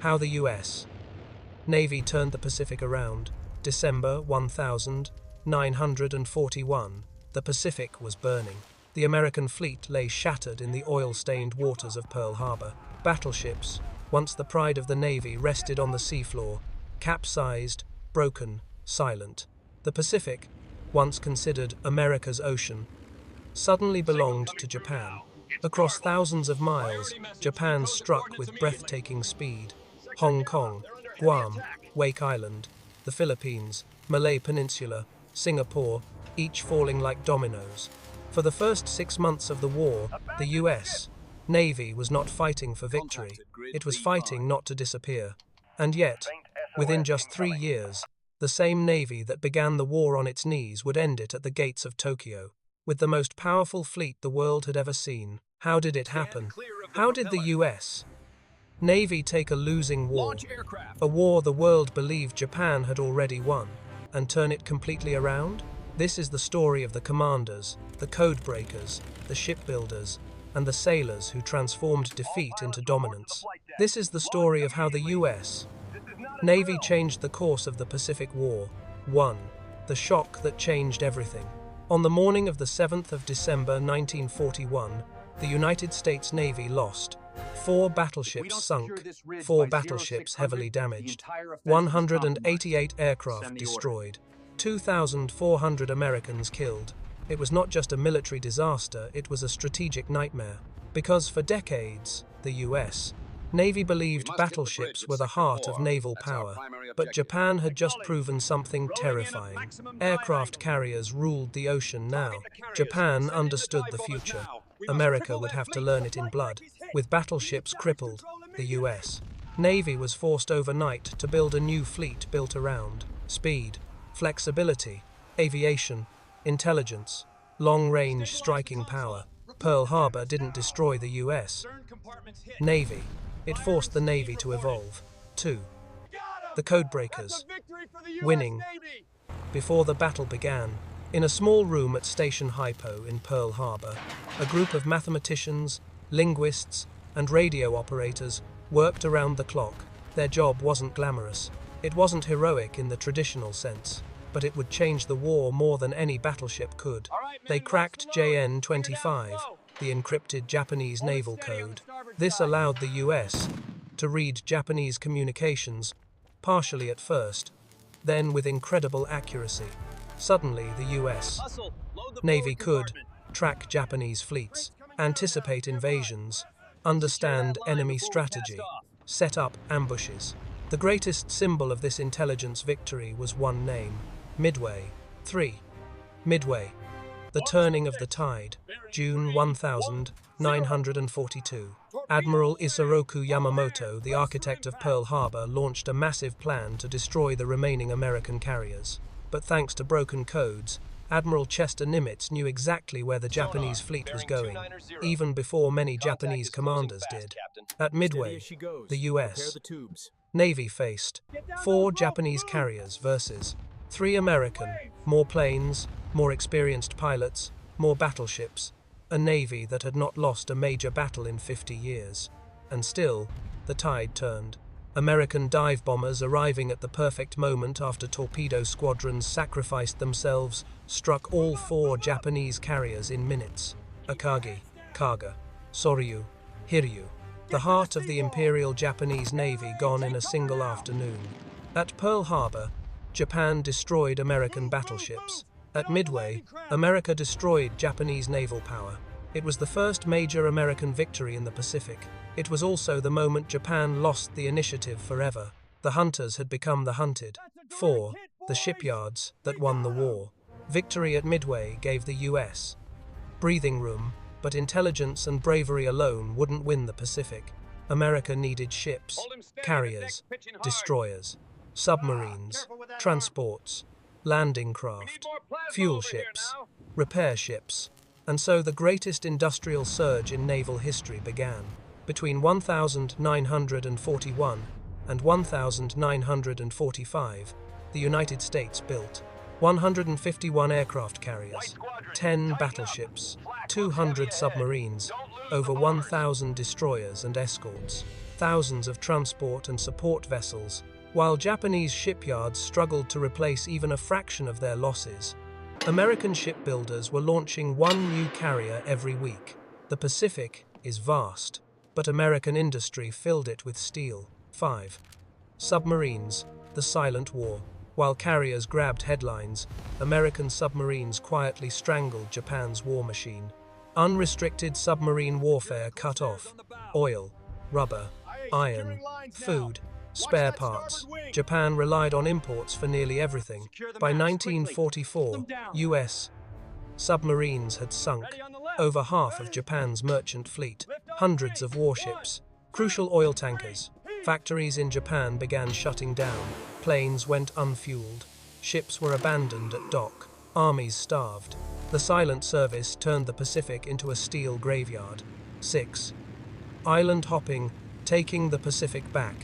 How the U.S. Navy turned the Pacific around. December 1941. The Pacific was burning. The American fleet lay shattered in the oil-stained waters of Pearl Harbor. Battleships, once the pride of the Navy, rested on the seafloor, capsized, broken, silent. The Pacific, once considered America's ocean, suddenly belonged to Japan. Across thousands of miles, Japan struck with breathtaking speed. Hong Kong, Guam, Wake Island, the Philippines, Malay Peninsula, Singapore, each falling like dominoes. For the first 6 months of the war, the U.S. Navy was not fighting for victory. It was fighting not to disappear. And yet, within just 3 years, the same Navy that began the war on its knees would end it at the gates of Tokyo, with the most powerful fleet the world had ever seen. How did it happen? How did the U.S. Navy take a losing war, a war the world believed Japan had already won, and turn it completely around? This is the story of the commanders, the codebreakers, the shipbuilders, and the sailors who transformed defeat into dominance. This is the story of how the U.S. Navy changed the course of the Pacific War. 1. The shock that changed everything. On the morning of the 7th of December 1941, the United States Navy lost. 4 battleships sunk, 4 battleships heavily damaged, 188 aircraft destroyed, 2,400 Americans killed. It was not just a military disaster, it was a strategic nightmare. Because for decades, the U.S. Navy believed battleships were the heart of naval power, but Japan had just proven something terrifying. Aircraft carriers ruled the ocean now. Japan understood the future. America would have to learn it in blood. With battleships crippled, the U.S. Navy was forced overnight to build a new fleet built around speed, flexibility, aviation, intelligence, long-range striking power. Pearl Harbor didn't destroy the U.S. Navy. It forced the Navy to evolve. 2. The codebreakers. Winning. Before the battle began, in a small room at Station Hypo in Pearl Harbor, a group of mathematicians, linguists, and radio operators worked around the clock. Their job wasn't glamorous. It wasn't heroic in the traditional sense, but it would change the war more than any battleship could. They cracked JN-25, the encrypted Japanese naval code. This allowed the U.S. to read Japanese communications, partially at first, then with incredible accuracy. Suddenly, the U.S. Navy could track Japanese fleets, anticipate invasions, understand enemy strategy, set up ambushes. The greatest symbol of this intelligence victory was one name: Midway. 3. Midway. The turning of the tide. June 1942. Admiral Isoroku Yamamoto, the architect of Pearl Harbor, launched a massive plan to destroy the remaining American carriers. But thanks to broken codes, Admiral Chester Nimitz knew exactly where the Japanese fleet was going, even before many Japanese commanders did. At Midway, the U.S. Navy faced 4 Japanese carriers versus 3 American, more planes, more experienced pilots, more battleships, a Navy that had not lost a major battle in 50 years. And still, the tide turned. American dive bombers, arriving at the perfect moment after torpedo squadrons sacrificed themselves, struck all 4 Japanese carriers in minutes. Akagi, Kaga, Soryu, Hiryu. The heart of the Imperial Japanese Navy gone in a single afternoon. At Pearl Harbor, Japan destroyed American battleships. At Midway, America destroyed Japanese naval power. It was the first major American victory in the Pacific. It was also the moment Japan lost the initiative forever. The hunters had become the hunted. 4. The shipyards that won the war. Victory at Midway gave the U.S. breathing room, but intelligence and bravery alone wouldn't win the Pacific. America needed ships, carriers, destroyers, submarines, transports, landing craft, fuel ships, repair ships, and so the greatest industrial surge in naval history began. Between 1941 and 1945, the United States built 151 aircraft carriers, 10 battleships, 200 submarines, over 1,000 destroyers and escorts. thousands of transport and support vessels, while Japanese shipyards struggled to replace even a fraction of their losses. American shipbuilders were launching one new carrier every week. The Pacific is vast, but American industry filled it with steel. 5. Submarines, the silent war. While carriers grabbed headlines, American submarines quietly strangled Japan's war machine. Unrestricted submarine warfare cut off oil, rubber, iron, food, spare parts. Japan relied on imports for nearly everything. By 1944, U.S. submarines had sunk over half of Japan's merchant fleet, hundreds of warships, crucial oil tankers. Factories in Japan began shutting down, planes went unfueled, ships were abandoned at dock, armies starved. The silent service turned the Pacific into a steel graveyard. 6. Island hopping, taking the Pacific back.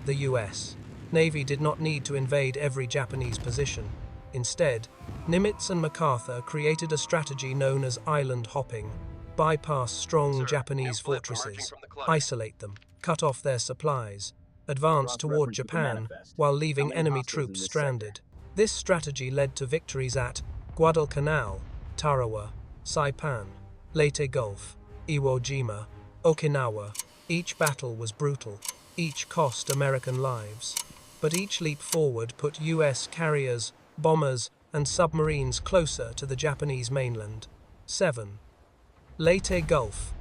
The U.S. Navy did not need to invade every Japanese position. Instead, Nimitz and MacArthur created a strategy known as island hopping. Bypass strong Japanese fortresses, isolate them, cut off their supplies, advance toward Japan while leaving enemy troops stranded. This strategy led to victories at Guadalcanal, Tarawa, Saipan, Leyte Gulf, Iwo Jima, Okinawa. Each battle was brutal, each cost American lives, but each leap forward put U.S. carriers, bombers, and submarines closer to the Japanese mainland. 7. Leyte Gulf,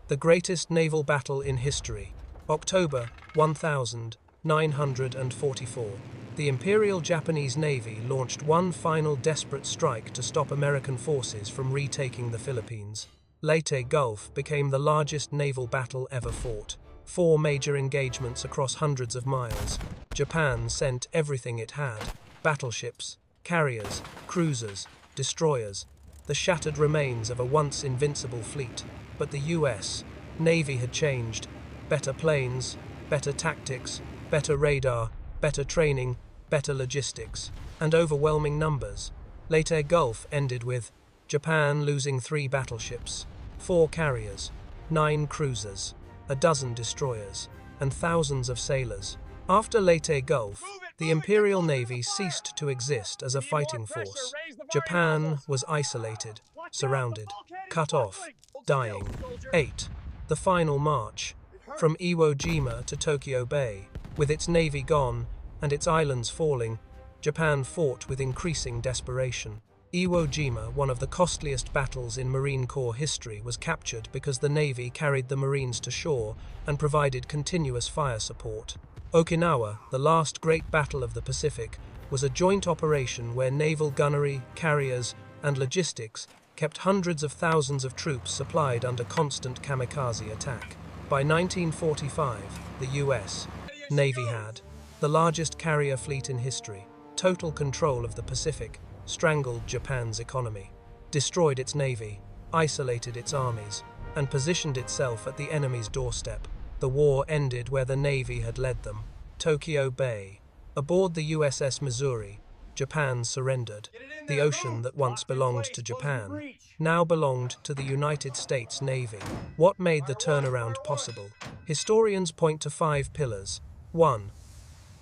the greatest naval battle in history. October 1944. The Imperial Japanese Navy launched one final desperate strike to stop American forces from retaking the Philippines. Leyte Gulf became the largest naval battle ever fought. 4 major engagements across hundreds of miles. Japan sent everything it had: battleships, carriers, cruisers, destroyers, the shattered remains of a once invincible fleet. But the U.S. Navy had changed. Better planes, better tactics, better radar, better training, better logistics, and overwhelming numbers. Leyte Gulf ended with Japan losing 3 battleships, 4 carriers, 9 cruisers, a dozen destroyers, and thousands of sailors. After Leyte Gulf, the Imperial Navy ceased to exist as a fighting force. Japan was isolated, surrounded, cut off, dying. 8. The final march. From Iwo Jima to Tokyo Bay, with its navy gone and its islands falling, Japan fought with increasing desperation. Iwo Jima, one of the costliest battles in Marine Corps history, was captured because the Navy carried the Marines to shore and provided continuous fire support. Okinawa, the last great battle of the Pacific, was a joint operation where naval gunnery, carriers, and logistics kept hundreds of thousands of troops supplied under constant kamikaze attack. By 1945, the U.S. Navy had the largest carrier fleet in history, total control of the Pacific, strangled Japan's economy, destroyed its navy, isolated its armies, and positioned itself at the enemy's doorstep. The war ended where the Navy had led them, Tokyo Bay. Aboard the USS Missouri, Japan surrendered. The ocean that once belonged to Japan now belonged to the United States Navy. What made the turnaround possible? Historians point to 5 pillars. 1.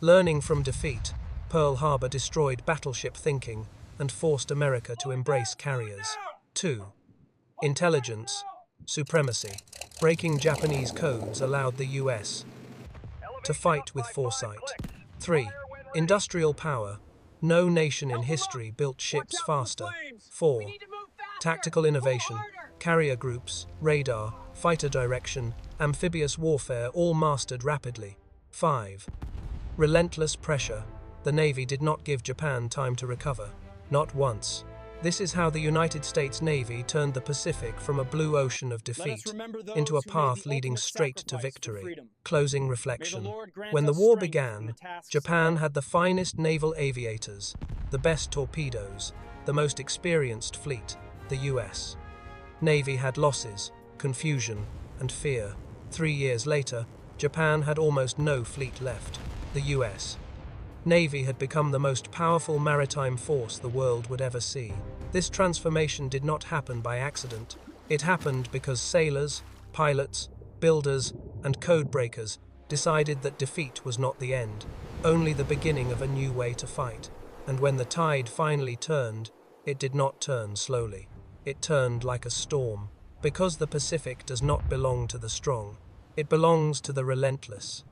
Learning from defeat. Pearl Harbor destroyed battleship thinking and forced America to embrace carriers. 2. Intelligence. Supremacy. Breaking Japanese codes allowed the U.S. to fight with foresight. 3. Industrial power. No nation in history built ships faster. 4. Tactical innovation. Carrier groups, radar, fighter direction, amphibious warfare all mastered rapidly. 5. Relentless pressure. The Navy did not give Japan time to recover. Not once. This is how the United States Navy turned the Pacific from a blue ocean of defeat into a path leading straight to victory. Closing reflection. When the war began, Japan had the finest naval aviators, the best torpedoes, the most experienced fleet. The U.S. Navy had losses, confusion, and fear. 3 years later, Japan had almost no fleet left. The U.S. Navy had become the most powerful maritime force the world would ever see. This transformation did not happen by accident. It happened because sailors, pilots, builders, and codebreakers decided that defeat was not the end, only the beginning of a new way to fight. And when the tide finally turned, it did not turn slowly. It turned like a storm, because the Pacific does not belong to the strong. It belongs to the relentless.